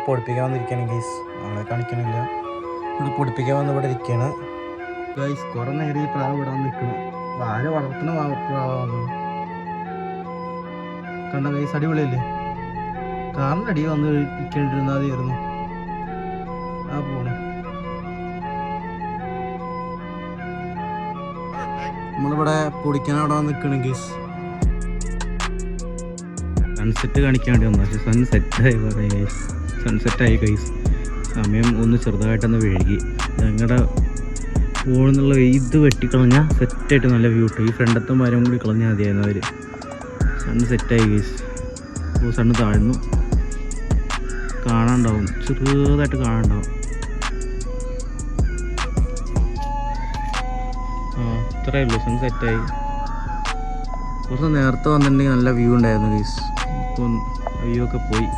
പൊടിപ്പിക്കാൻ വന്നിരിക്കുകയാണ് ഗൈസ്. ആളെ കാണിക്കണില്ല. ഇവിടെ പൊടിപ്പിക്കാൻ വന്ന് ഇവിടെ ഇരിക്കുകയാണ് ഗൈസ്. കുറെ നേരം ഈ പ്രാവ് വിടാൻ നിൽക്കണം. ആര് വളർത്തുന്ന പ്രാവാണ് കണ്ട ഗൈസ്. അടിപൊളിയല്ലേ? കാറിൻ്റെ അടി വന്ന് ഇരിക്കേണ്ടിരുന്നാൽ മതിയായിരുന്നു. ആ പോണു. നമ്മളിവിടെ പൊടിക്കാൻ അവിടെ വന്ന് നിൽക്കണം ഗൈസ്. സൺസെറ്റ് കാണിക്കാൻ വേണ്ടി വന്നു. പക്ഷേ സൺസെറ്റായി ഗൈസ്. സമയം ഒന്ന് ചെറുതായിട്ടൊന്ന് വഴുകി. ഞങ്ങളുടെ ഫോണിൽ നിന്നുള്ള ഇത് വെട്ടിക്കളഞ്ഞാൽ സെറ്റായിട്ട് നല്ല വ്യൂ കിട്ടും. ഈ ഫ്രണ്ടത്തെ മരം കൂടി കളഞ്ഞാൽ മതിയായിരുന്നു അവർ. സണ്ണ് സെറ്റായി ഗൈസ്. അപ്പോൾ സണ്ണ് താഴ്ന്നു. കാണാണ്ടാവും, ചെറുതായിട്ട് കാണാണ്ടാവും. ഇത്രയേ ഉള്ളൂ. സൺ സെറ്റായി. കുറച്ച് നേരത്തെ വന്നിട്ടുണ്ടെങ്കിൽ നല്ല വ്യൂ ഉണ്ടായിരുന്നു ഗൈസ്. ഇപ്പം വ്യൂ ഒക്കെ പോയി.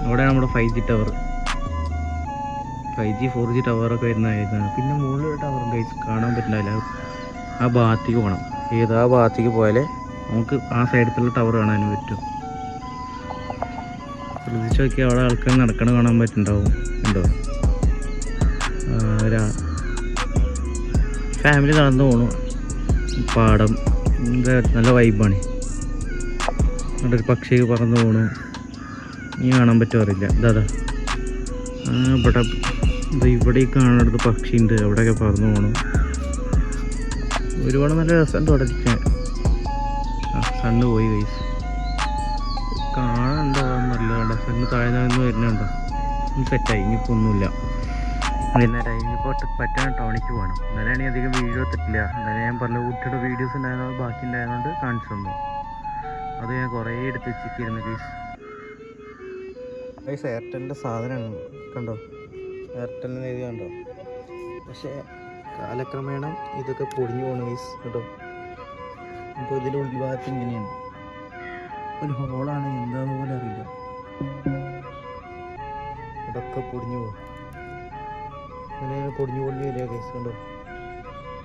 അവിടെയാണ് നമ്മുടെ 5G ടവർ. 5G 4G ടവറൊക്കെ വരുന്നതായിരുന്നു. പിന്നെ മുകളിലൊരു ടവർ ഗൈസ് കാണാൻ പറ്റുന്നില്ല. ആ ഭാഗത്തേക്ക് പോകണം. ആ ഭാഗത്തേക്ക് പോയാലേ നമുക്ക് ആ സൈഡിലുള്ള ടവർ കാണാനും പറ്റും. ശ്രദ്ധിച്ച് നോക്കിയാൽ അവിടെ ആൾക്കാർ നടക്കണം കാണാൻ പറ്റുന്നുണ്ടാവും. ഉണ്ടോ? ഫാമിലി നടന്നു പോകണു. പാടം നല്ല വൈബാണ്. അവിടെ ഒരു പക്ഷി പറന്നു പോകണു. ഇനി കാണാൻ പറ്റുമോ അറിയില്ല. ഇതാ ഇവിടെ കാണുന്നിടത്ത് പക്ഷിയുണ്ട്. അവിടെയൊക്കെ പറന്നു പോകണം. ഒരുപാട് നല്ല രസമുണ്ട് അവിടെ ഇരിക്കാൻ. സണ്ണ് പോയി ഗൈസ്. കാണാനുണ്ടോ നല്ലതാണ്ട. സണ്ണ് താഴ്ന്നു വരുന്നുണ്ടോ? സെറ്റായി. ഇനിയിപ്പോൾ ഒന്നുമില്ല. വൈകുന്നേരമായി. ഇനിയിപ്പോൾ പറ്റാൻ ടൗണിക്ക് പോകണം. ഇന്നലെയാണെങ്കിൽ അധികം വീഡിയോ എടുത്തിട്ടില്ല. ഇന്നലെ ഞാൻ പറഞ്ഞ കുട്ടിയുടെ വീഡിയോസ് ഉണ്ടായിരുന്നത് ബാക്കി ഉണ്ടായതുകൊണ്ട് കാണിച്ചു തന്നു. അത് ഞാൻ കുറേ എടുത്ത് വെച്ചിരിക്കുന്നു ഗൈസ്. ഗൈസ് എയർടെലിൻ്റെ സാധനമാണ്. കണ്ടോ? എയർടെലിന് എഴുതി കണ്ടോ? പക്ഷേ കാലക്രമേണ ഇതൊക്കെ പൊടിഞ്ഞു പോകണം ഗൈസ്. കേട്ടോ? ഇപ്പോൾ ഇതിൻ്റെ ഉൾഭാഗത്ത് ഇങ്ങനെയാണ് ഒരു ഹോളാണ്. എന്താന്ന് പോലെ അറിയില്ല. ഇതൊക്കെ പൊടിഞ്ഞു പോകും. അങ്ങനെ പൊടിഞ്ഞു വരിക ഗൈസ്. കണ്ടോ?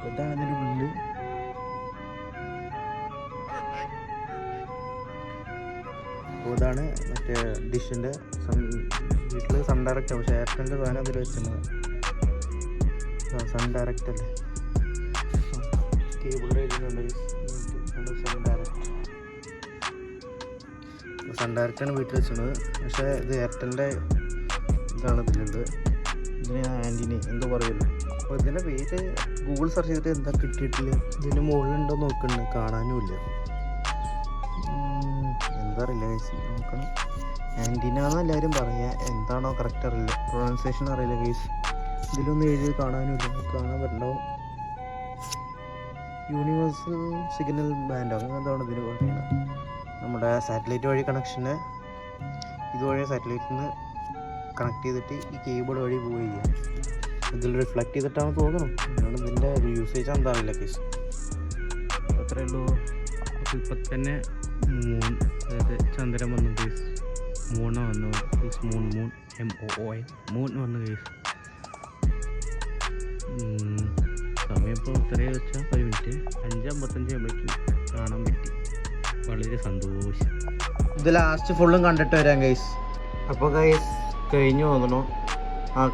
ഇതാണ് ഇതിൻ്റെ ഉള്ളിൽ. അപ്പോൾ ഇതാണ് മറ്റേ ഡിഷിൻ്റെ വീട്ടിൽ സൺ ഡയറക്റ്റ്. പക്ഷേ എയർടെലിൻ്റെ സാധനം അതിൽ വെച്ചിട്ടുണ്ട്. സൺ ഡയറക്റ്റ് അല്ലേ? കേബിൾ എഴുതുന്നുണ്ട്. സൺ ഡയറക്റ്റാണ് വീട്ടിൽ വെച്ചിട്ടുള്ളത്. പക്ഷേ ഇത് എയർടെലിൻ്റെ ഇതാണ് ഇതിലുള്ളത്. ഇതിന് ആൻറ്റിനി എന്തോ പറയുമല്ലോ. അപ്പോൾ ഇതിൻ്റെ പേര് ഗൂഗിൾ സെർച്ച് ചെയ്തിട്ട് എന്താ കിട്ടിയിട്ടില്ല. ഇതിൻ്റെ മുകളിലുണ്ടോ നോക്കുന്നുണ്ട്. കാണാനുമില്ല. എന്താ അറിയില്ല ഗൈസ്. നോക്കണം. ആൻറ്റിനാന്ന് എല്ലാവരും പറയുക. എന്താണോ കറക്റ്റ് അറിയില്ല. പ്രൊണൗൺസിയേഷൻ അറിയില്ല ഗൈസ്. ഇതിലൊന്നും എഴുതി കാണാനുമില്ല. കാണാൻ പറ്റുന്നുണ്ടാവും. യൂണിവേഴ്സൽ സിഗ്നൽ ബാൻഡോ അങ്ങനെ എന്താണ് ഇതിന് പറയുന്നത്. നമ്മുടെ സാറ്റലൈറ്റ് വഴി കണക്ഷന് ഇതുവഴി സാറ്റലൈറ്റിൽ നിന്ന് കണക്ട് ചെയ്തിട്ട് ഈ കേബിൾ വഴി പോവുക ചെയ്യുക. ഇതിൽ റിഫ്ലക്ട് ചെയ്തിട്ടാണ് തോന്നുന്നു. അതുകൊണ്ട് ഇതിൻ്റെ ഒരു യൂസേജ് എന്താ അറിയില്ല കേസ്. അത്രയേ ഉള്ളൂ. അപ്പോൾ ഇപ്പം തന്നെ മൂൺ, അതായത് ചന്ദ്രൻ വന്നു കേസ്. മൂൺ വന്നു കേസ്. മൂൺ MOON മൂൺ വന്നു കേസ്. സമയം ഇപ്പോൾ ഇത്രയും വെച്ചാൽ 1 മിനിറ്റ് 5:55 ആകുമ്പോഴേക്കും കാണാൻ പറ്റി. വളരെ സന്തോഷം. ഇത് ലാസ്റ്റ് ഫുള്ളും കണ്ടിട്ട് വരാം ഗൈസ്. അപ്പോൾ ഗൈസ് കഴിഞ്ഞു തോന്നണു.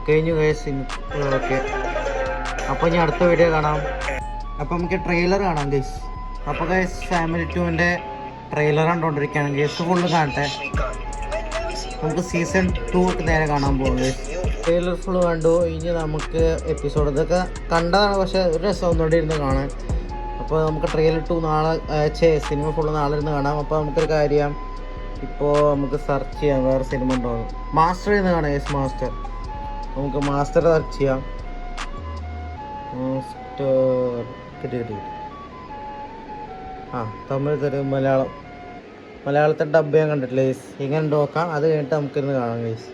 കഴിഞ്ഞു ഗൈസ്. ഓക്കെ. അപ്പോൾ ഇനി അടുത്ത വീഡിയോ കാണാം. അപ്പോൾ നമുക്ക് ട്രെയിലർ കാണാം ഗൈസ്. അപ്പോൾ ഗൈസ് ഫാമിലി 2ൻ്റെ ട്രെയിലർ കണ്ടുകൊണ്ടിരിക്കുകയാണ് ഗൈസ്. ഫുള്ള് കാണട്ടെ. നമുക്ക് സീസൺ 2 നേരെ കാണാൻ പോകും ഗൈസ്. ട്രെയിലർ ഫുള്ള് കണ്ടു. ഇനി നമുക്ക് എപ്പിസോഡ് ഇതൊക്കെ കണ്ടതാണ്. പക്ഷേ ഒരു രസം ഒന്നുകൂടി ഇരുന്ന് കാണാൻ. അപ്പോൾ നമുക്ക് ട്രെയിലർ 2 നാളെ സിനിമ ഫുള്ള് നാളെ ഇരുന്ന് കാണാം. അപ്പോൾ നമുക്കൊരു കാര്യം ഇപ്പോൾ നമുക്ക് സെർച്ച് ചെയ്യാം വേറെ സിനിമ ഉണ്ടോ. മാസ്റ്റർ ഇരുന്ന് കാണാം ഗൈസ്. മാസ്റ്റർ നമുക്ക് മാസ്റ്റർ സെർച്ച് ചെയ്യാം. മാസ്റ്റർ കിട്ടി. തമിഴ് തരും. മലയാളത്തെ ഡബ് ഞാൻ കണ്ടിട്ടില്ല ഗൈസ്. എങ്ങനെ നോക്കാം. അത് കഴിഞ്ഞിട്ട് നമുക്കിരുന്ന് കാണാം ഗൈസ്.